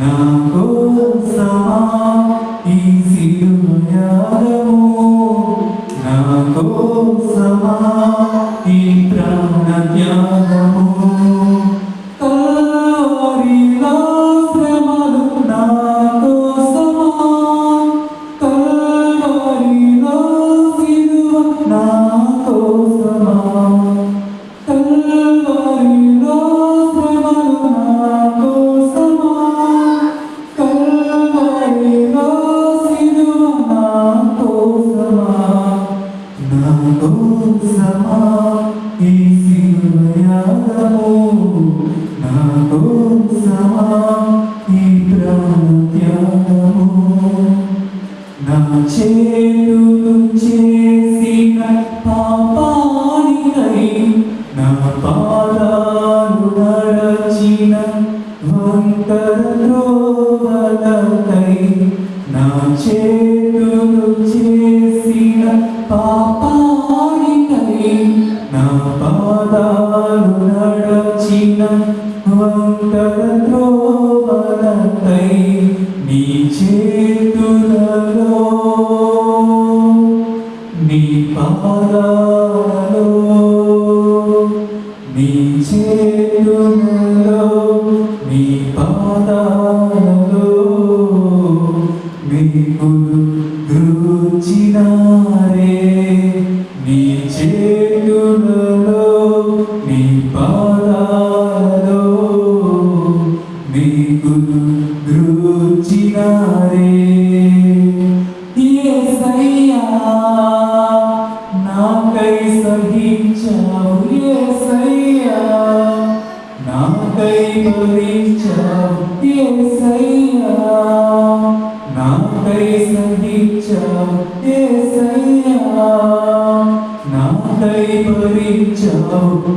నా కోసమా ఈ సిలువయాగము, నా కోసమా ఈ ప్రాణత్యాగము. కల్వరిలో శ్రమలు నా కోసమా, కల్వరిలో సిలువ నా కోసమా, కల్వరిలో శ్రమలు నా కోసమా, కల్వరిలో సిలువ నా కోసమా, నా కోసమా ఈ సిలువయాగము, నా కోసమా ఈ ప్రాణత్యాగము. నా చేతులు చేసిన పాపానికై, నా పాదాలు నడచిన వంకర త్రోవలకై, నా చేతులు చేసిన పాపానికై, నా పాదాలు నడచిన వంకర త్రోవలకై, నీ చేతులలో నీ పాదాలలో, నీ చేతులలో నీ పాదాలలో మెప్పులు గ్రూచినారే, నీ చేతులలో నీ పాదాలలో మెప్పులు గ్రూచినారే. యేసయ్యా నాకై సహించావు, యేసయ్యా నాకై భరించావు, యేసయ్యా నాకై సహించావు, యేసయ్యా నాకై భరించావు.